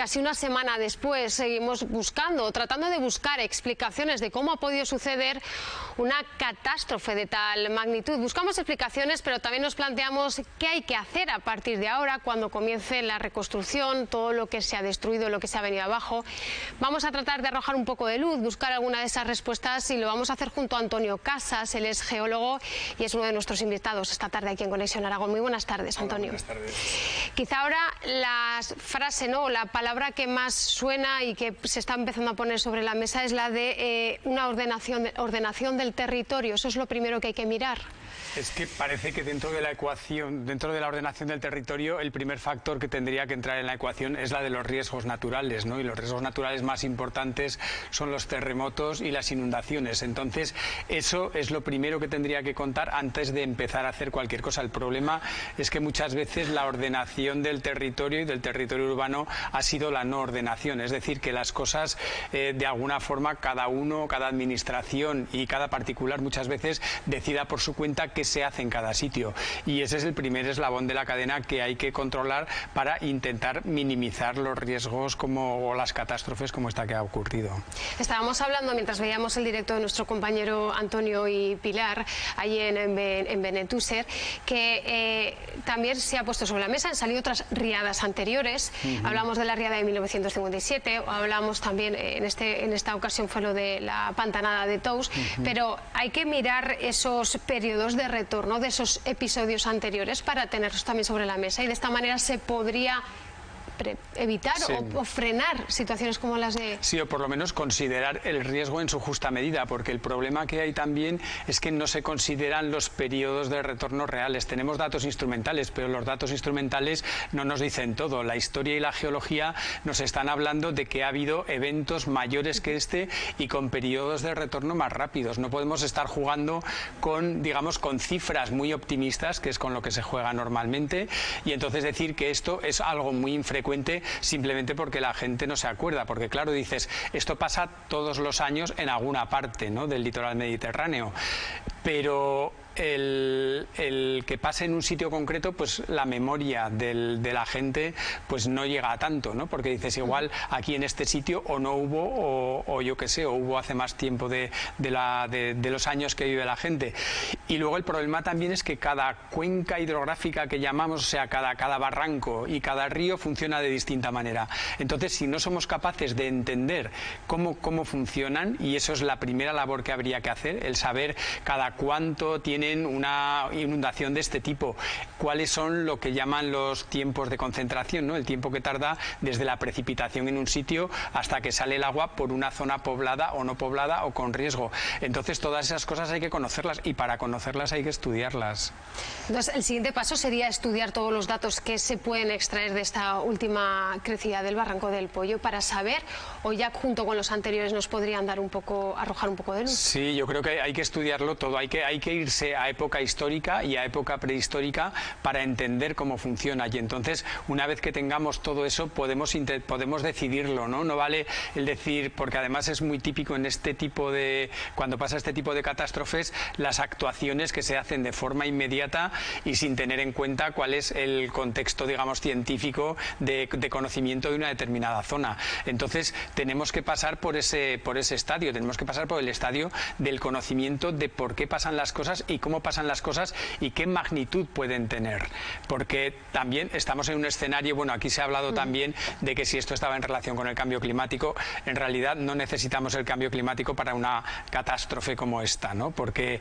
casi una semana después seguimos buscando, tratando de buscar explicaciones de cómo ha podido suceder una catástrofe de tal magnitud. Buscamos explicaciones, pero también nos planteamos qué hay que hacer a partir de ahora, cuando comience la reconstrucción, todo lo que se ha destruido, lo que se ha venido abajo. Vamos a tratar de arrojar un poco de luz, buscar alguna de esas respuestas, y lo vamos a hacer junto a Antonio Casas. Él es geólogo y es uno de nuestros invitados esta tarde aquí en Conexión Aragón. Muy buenas tardes, Antonio. Hola, buenas tardes. Quizá ahora la frase, ¿no?, la palabra que más suena y que se está empezando a poner sobre la mesa es la de una ordenación del territorio. Eso es lo primero que hay que mirar. Es que parece que dentro de la ecuación, dentro de la ordenación del territorio, el primer factor que tendría que entrar en la ecuación es la de los riesgos naturales, ¿no? Y los riesgos naturales más importantes son los terremotos y las inundaciones. Entonces, eso es lo primero que tendría que contar antes de empezar a hacer cualquier cosa. El problema es que muchas veces la ordenación del territorio y del territorio urbano ha sido la no ordenación. Es decir, que las cosas, de alguna forma, cada uno, cada administración y cada particular muchas veces decida por su cuenta qué se hace en cada sitio, y ese es el primer eslabón de la cadena que hay que controlar para intentar minimizar los riesgos o las catástrofes como esta que ha ocurrido. Estábamos hablando mientras veíamos el directo de nuestro compañero Antonio y Pilar allí en Benetúser, que también se ha puesto sobre la mesa, han salido otras riadas anteriores. Hablamos de la riada de 1957, o hablamos también, en esta ocasión fue lo de la pantanada de Tous, pero hay que mirar esos periodos de retorno de esos episodios anteriores para tenerlos también sobre la mesa, y de esta manera se podría evitar o frenar situaciones como las de... Sí, o por lo menos considerar el riesgo en su justa medida, porque el problema que hay también es que no se consideran los periodos de retorno reales. Tenemos datos instrumentales, pero los datos instrumentales no nos dicen todo. La historia y la geología nos están hablando de que ha habido eventos mayores que este y con periodos de retorno más rápidos. No podemos estar jugando con, digamos, con cifras muy optimistas, que es con lo que se juega normalmente, y entonces decir que esto es algo muy infrecuente simplemente porque la gente no se acuerda, porque claro, dices, esto pasa todos los años en alguna parte, ¿no?, del litoral mediterráneo, pero el que pase en un sitio concreto, pues la memoria de la gente pues no llega a tanto, ¿no? Porque dices, igual aquí en este sitio o no hubo, o yo qué sé, o hubo hace más tiempo de los años que vive la gente. Y luego el problema también es que cada cuenca hidrográfica que llamamos, o sea, cada barranco y cada río funciona de distinta manera. Entonces, si no somos capaces de entender cómo funcionan, y eso es la primera labor que habría que hacer, el saber cada cuánto tienen una inundación de este tipo, cuáles son lo que llaman los tiempos de concentración, ¿no?, el tiempo que tarda desde la precipitación en un sitio hasta que sale el agua por una zona poblada o no poblada o con riesgo. Entonces, todas esas cosas hay que conocerlas, y para conocerlas hay que estudiarlas. Entonces, el siguiente paso sería estudiar todos los datos que se pueden extraer de esta última crecida del Barranco del Pollo para saber, o ya junto con los anteriores nos podrían dar arrojar un poco de luz. Sí, yo creo que hay que estudiarlo todo, hay que irse a época histórica y a época prehistórica para entender cómo funciona, y entonces una vez que tengamos todo eso podemos decidirlo, ¿no? No vale el decir, porque además es muy típico en este tipo de, cuando pasa este tipo de catástrofes, las actuaciones que se hacen de forma inmediata y sin tener en cuenta cuál es el contexto, digamos, científico de conocimiento de una determinada zona. Entonces tenemos que pasar por ese estadio, tenemos que pasar por el estadio del conocimiento de por qué pasan las cosas y cómo pasan las cosas y qué magnitud pueden tener, porque también estamos en un escenario, bueno, aquí se ha hablado también de que si esto estaba en relación con el cambio climático, en realidad no necesitamos el cambio climático para una catástrofe como esta, ¿no?, porque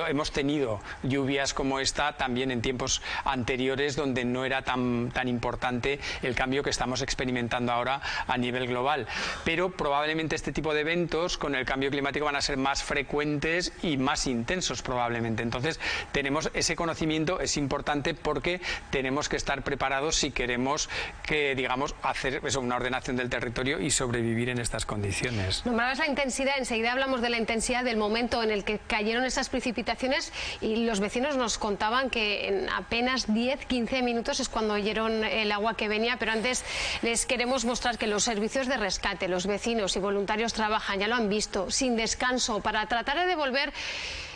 hemos tenido lluvias como esta también en tiempos anteriores donde no era tan importante el cambio que estamos experimentando ahora a nivel global, pero probablemente este tipo de eventos con el cambio climático van a ser más frecuentes y más intensos probablemente. Entonces tenemos ese conocimiento, es importante porque tenemos que estar preparados si queremos que, digamos, hacer eso, una ordenación del territorio y sobrevivir en estas condiciones. Nombrabas la intensidad, enseguida hablamos de la intensidad del momento en el que cayeron esas precipitaciones, y los vecinos nos contaban que en apenas 10-15 minutos es cuando oyeron el agua que venía, pero antes les queremos mostrar que los servicios de rescate, los vecinos y voluntarios trabajan, ya lo han visto, sin descanso para tratar de devolver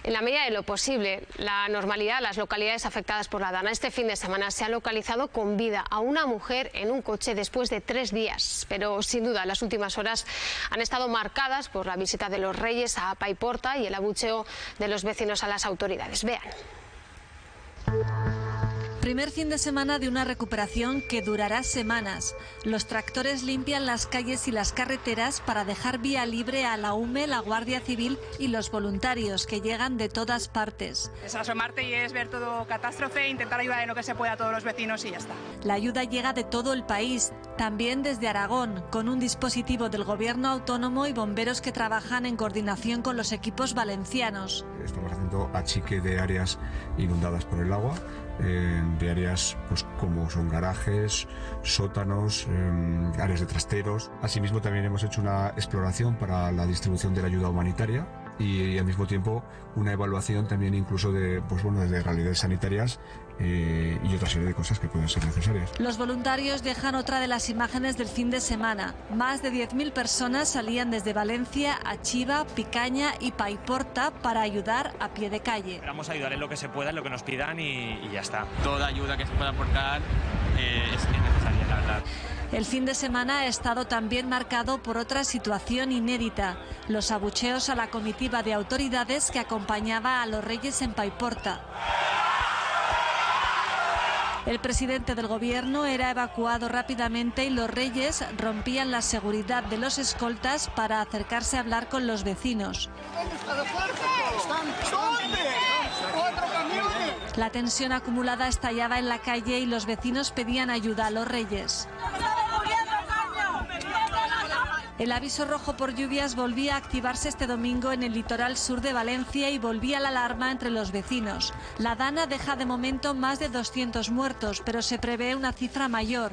en la medida de lo posible, la normalidad a las localidades afectadas por la Dana. Este fin de semana se ha localizado con vida a una mujer en un coche después de 3 días. Pero sin duda las últimas horas han estado marcadas por la visita de los Reyes a Paiporta y el abucheo de los vecinos a las autoridades. Vean. Primer fin de semana de una recuperación que durará semanas. Los tractores limpian las calles y las carreteras para dejar vía libre a la UME, la Guardia Civil y los voluntarios que llegan de todas partes. Es asomarte y es ver todo catástrofe, intentar ayudar en lo que se pueda a todos los vecinos y ya está. La ayuda llega de todo el país, también desde Aragón, con un dispositivo del Gobierno autónomo y bomberos que trabajan en coordinación con los equipos valencianos. Estamos haciendo achique de áreas inundadas por el agua, de áreas pues, como son garajes, sótanos, áreas de trasteros. Asimismo también hemos hecho una exploración para la distribución de la ayuda humanitaria y al mismo tiempo una evaluación también incluso de, pues, bueno, de realidades sanitarias y otra serie de cosas que pueden ser necesarias. Los voluntarios dejan otra de las imágenes del fin de semana. Más de 10.000 personas salían desde Valencia a Chiva, Picaña y Paiporta para ayudar a pie de calle. Vamos a ayudar en lo que se pueda, en lo que nos pidan y ya está. Toda ayuda que se pueda aportar es necesaria, la verdad. El fin de semana ha estado también marcado por otra situación inédita, los abucheos a la comitiva de autoridades que acompañaba a los Reyes en Paiporta. El presidente del gobierno era evacuado rápidamente y los Reyes rompían la seguridad de los escoltas para acercarse a hablar con los vecinos. La tensión acumulada estallaba en la calle y los vecinos pedían ayuda a los Reyes. El aviso rojo por lluvias volvía a activarse este domingo en el litoral sur de Valencia y volvía la alarma entre los vecinos. La Dana deja de momento más de 200 muertos, pero se prevé una cifra mayor.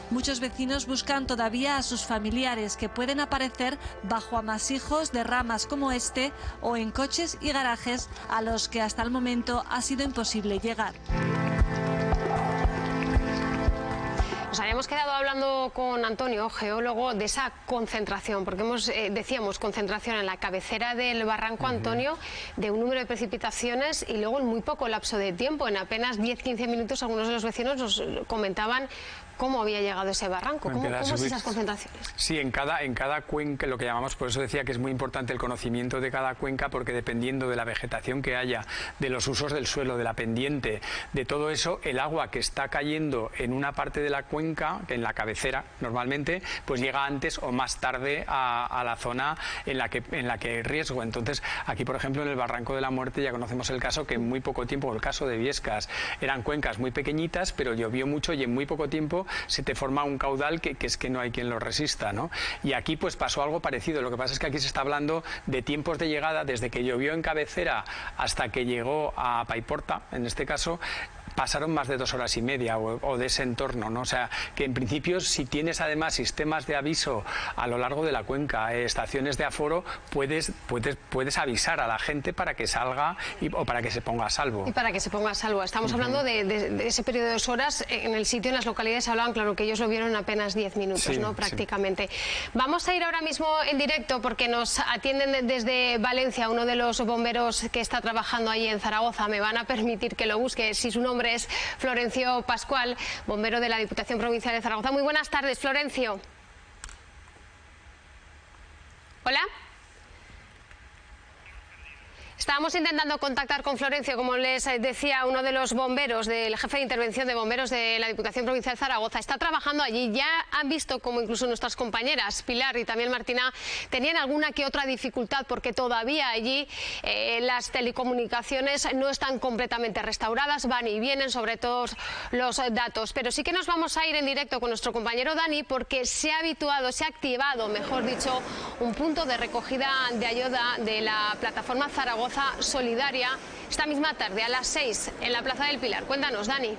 Muchos vecinos buscan todavía a sus familiares que pueden aparecer bajo amasijos de ramas como este o en coches y garajes a los que hasta el momento ha sido imposible llegar. Nos habíamos quedado hablando con Antonio, geólogo, de esa concentración, porque decíamos concentración en la cabecera del barranco, Antonio, de un número de precipitaciones y luego en muy poco lapso de tiempo, en apenas 10-15 minutos, algunos de los vecinos nos comentaban cómo había llegado ese barranco, cómo es esas concentraciones. Sí, en cada cuenca, lo que llamamos, por eso decía que es muy importante el conocimiento de cada cuenca, porque dependiendo de la vegetación que haya, de los usos del suelo, de la pendiente, de todo eso, el agua que está cayendo en una parte de la cuenca, en la cabecera normalmente, pues llega antes o más tarde a la zona en la que hay riesgo. Entonces, aquí por ejemplo en el Barranco de la Muerte ya conocemos el caso que en muy poco tiempo, el caso de Viescas, eran cuencas muy pequeñitas, pero llovió mucho y en muy poco tiempo se te forma un caudal que es que no hay quien lo resista, ¿no? Y aquí pues pasó algo parecido. Lo que pasa es que aquí se está hablando de tiempos de llegada desde que llovió en cabecera hasta que llegó a Paiporta, en este caso, pasaron más de 2 horas y media o de ese entorno, ¿no? O sea, que en principio si tienes además sistemas de aviso a lo largo de la cuenca, estaciones de aforo, puedes avisar a la gente para que salga o para que se ponga a salvo. Y para que se ponga a salvo. Estamos hablando de ese periodo de 2 horas. En el sitio, en las localidades hablaban, claro, que ellos lo vieron en apenas 10 minutos, sí, ¿no? Prácticamente. Sí. Vamos a ir ahora mismo en directo porque nos atienden desde Valencia uno de los bomberos que está trabajando allí en Zaragoza. Me van a permitir que lo busque. Si su nombre es Florencio Pascual, bombero de la Diputación Provincial de Zaragoza. Muy buenas tardes, Florencio. Hola. Estábamos intentando contactar con Florencio, como les decía, uno de los bomberos, del jefe de intervención de bomberos de la Diputación Provincial de Zaragoza. Está trabajando allí. Ya han visto como incluso nuestras compañeras, Pilar y también Martina, tenían alguna que otra dificultad porque todavía allí las telecomunicaciones no están completamente restauradas, van y vienen sobre todos los datos. Pero sí que nos vamos a ir en directo con nuestro compañero Dani porque se ha activado, mejor dicho, un punto de recogida de ayuda de la plataforma Zaragoza Solidaria esta misma tarde a las 6 en la Plaza del Pilar. Cuéntanos, Dani.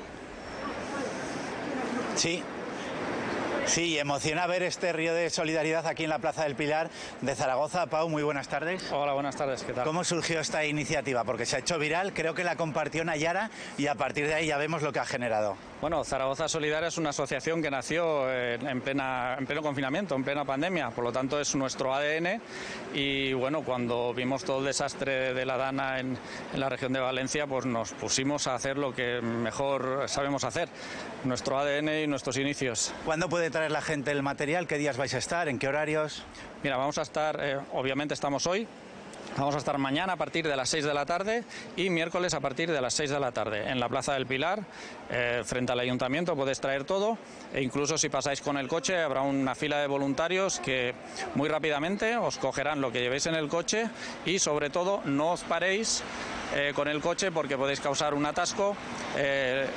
Sí, emociona ver este río de solidaridad aquí en la Plaza del Pilar de Zaragoza. Pau, muy buenas tardes. Hola, buenas tardes, ¿qué tal? ¿Cómo surgió esta iniciativa? Porque se ha hecho viral, creo que la compartió Nayara y a partir de ahí ya vemos lo que ha generado. Bueno, Zaragoza Solidaria es una asociación que nació en pleno confinamiento, en plena pandemia, por lo tanto es nuestro ADN y bueno, cuando vimos todo el desastre de la Dana en la región de Valencia, pues nos pusimos a hacer lo que mejor sabemos hacer, nuestro ADN y nuestros inicios. ¿Cuándo puede traer la gente el material? ¿Qué días vais a estar? ¿En qué horarios? Mira, vamos a estar, obviamente estamos hoy. Vamos a estar mañana a partir de las 6 de la tarde y miércoles a partir de las 6 de la tarde en la Plaza del Pilar, frente al Ayuntamiento. Podéis traer todo e incluso si pasáis con el coche habrá una fila de voluntarios que muy rápidamente os cogerán lo que llevéis en el coche y sobre todo no os paréis con el coche porque podéis causar un atasco.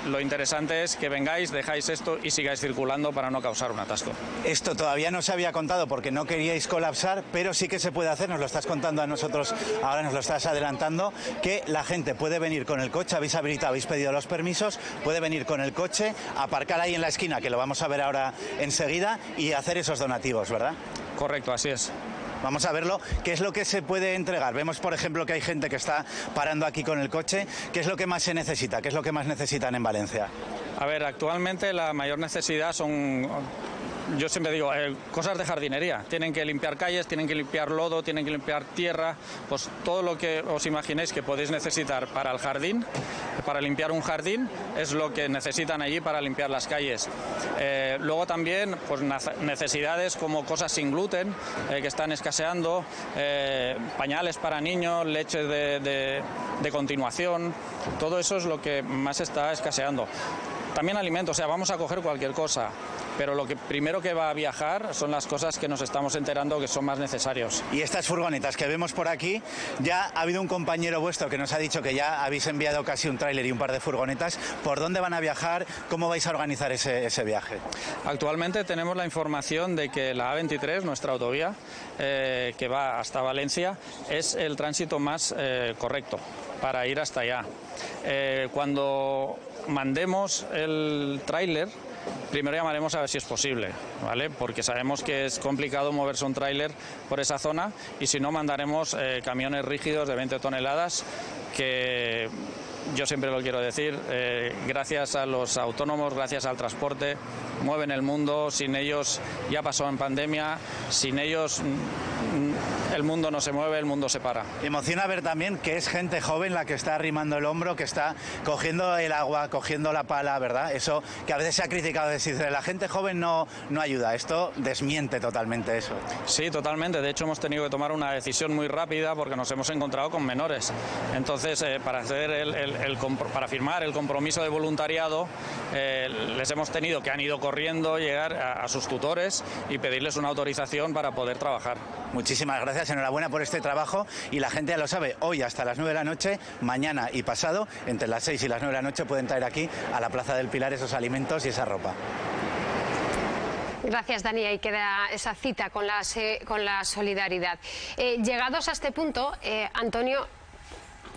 Lo interesante es que vengáis, dejáis esto y sigáis circulando para no causar un atasco. Esto todavía no se había contado porque no queríais colapsar, pero sí que se puede hacer, nos lo estás contando a nosotros, ahora nos lo estás adelantando, que la gente puede venir con el coche, habéis habilitado, habéis pedido los permisos, puede venir con el coche, aparcar ahí en la esquina, que lo vamos a ver ahora enseguida, y hacer esos donativos, ¿verdad? Correcto, así es. Vamos a verlo. ¿Qué es lo que se puede entregar? Vemos, por ejemplo, que hay gente que está parando aquí con el coche. ¿Qué es lo que más se necesita? ¿Qué es lo que más necesitan en Valencia? A ver, actualmente la mayor necesidad son, yo siempre digo, cosas de jardinería. Tienen que limpiar calles, tienen que limpiar lodo, tienen que limpiar tierra, pues todo lo que os imaginéis que podéis necesitar para el jardín, para limpiar un jardín, es lo que necesitan allí para limpiar las calles. Luego también pues necesidades como cosas sin gluten que están escaseando, pañales para niños, leche de continuación, todo eso es lo que más está escaseando. También alimentos, o sea, vamos a coger cualquier cosa, pero lo que primero que va a viajar son las cosas que nos estamos enterando que son más necesarios. Y estas furgonetas que vemos por aquí, ya ha habido un compañero vuestro que nos ha dicho que ya habéis enviado casi un tráiler y un par de furgonetas. ¿Por dónde van a viajar? ¿Cómo vais a organizar ese viaje? Actualmente tenemos la información de que la A23, nuestra autovía, que va hasta Valencia, es el tránsito más correcto para ir hasta allá. Cuando mandemos el tráiler, primero llamaremos a ver si es posible, ¿vale? Porque sabemos que es complicado moverse un tráiler por esa zona y si no mandaremos camiones rígidos de 20 toneladas que yo siempre lo quiero decir, gracias a los autónomos, gracias al transporte, mueven el mundo, sin ellos ya pasó en pandemia, sin ellos el mundo no se mueve, el mundo se para. Emociona ver también que es gente joven la que está arrimando el hombro, que está cogiendo el agua, cogiendo la pala, ¿verdad? Eso que a veces se ha criticado, decir, la gente joven no ayuda, esto desmiente totalmente eso. Sí, totalmente, de hecho hemos tenido que tomar una decisión muy rápida porque nos hemos encontrado con menores, entonces para hacer para firmar el compromiso de voluntariado les hemos tenido que han ido corriendo, llegar a sus tutores y pedirles una autorización para poder trabajar. Muchísimas gracias, enhorabuena por este trabajo y la gente ya lo sabe, hoy hasta las 9 de la noche, mañana y pasado, entre las 6 y las 9 de la noche pueden traer aquí a la Plaza del Pilar esos alimentos y esa ropa. Gracias, Dani. Ahí queda esa cita con la solidaridad. Llegados a este punto, Antonio,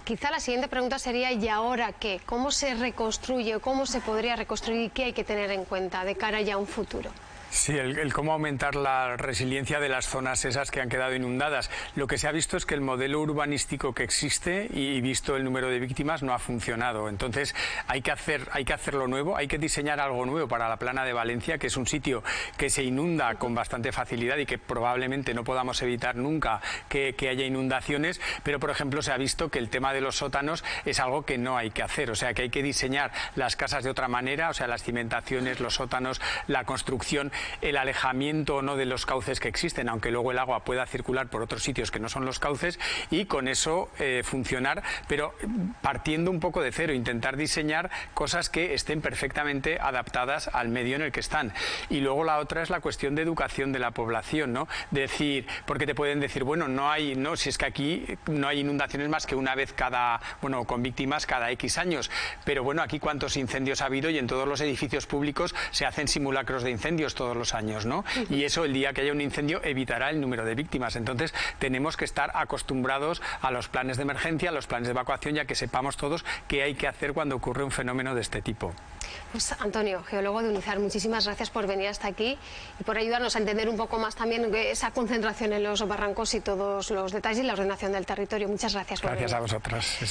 quizá la siguiente pregunta sería ¿y ahora qué? ¿Cómo se reconstruye o cómo se podría reconstruir? ¿Qué hay que tener en cuenta de cara ya a un futuro? Sí, el cómo aumentar la resiliencia de las zonas esas que han quedado inundadas. Lo que se ha visto es que el modelo urbanístico que existe y visto el número de víctimas no ha funcionado. Entonces hay que hacerlo nuevo, hay que diseñar algo nuevo para la Plana de Valencia, que es un sitio que se inunda con bastante facilidad y que probablemente no podamos evitar nunca que haya inundaciones, pero por ejemplo se ha visto que el tema de los sótanos es algo que no hay que hacer, o sea que hay que diseñar las casas de otra manera, o sea las cimentaciones, los sótanos, la construcción, el alejamiento o no de los cauces que existen, aunque luego el agua pueda circular por otros sitios que no son los cauces, y con eso funcionar, pero partiendo un poco de cero, intentar diseñar cosas que estén perfectamente adaptadas al medio en el que están. Y luego la otra es la cuestión de educación de la población, ¿no? Decir, porque te pueden decir, bueno, si es que aquí no hay inundaciones más que una vez con víctimas cada X años, pero bueno, aquí cuántos incendios ha habido y en todos los edificios públicos se hacen simulacros de incendios todos los años, ¿no? Y eso, el día que haya un incendio, evitará el número de víctimas. Entonces tenemos que estar acostumbrados a los planes de emergencia, a los planes de evacuación, ya que sepamos todos qué hay que hacer cuando ocurre un fenómeno de este tipo. Pues Antonio, geólogo de UNIZAR, muchísimas gracias por venir hasta aquí y por ayudarnos a entender un poco más también esa concentración en los barrancos y todos los detalles y la ordenación del territorio. Muchas gracias por venir. Gracias a vosotros.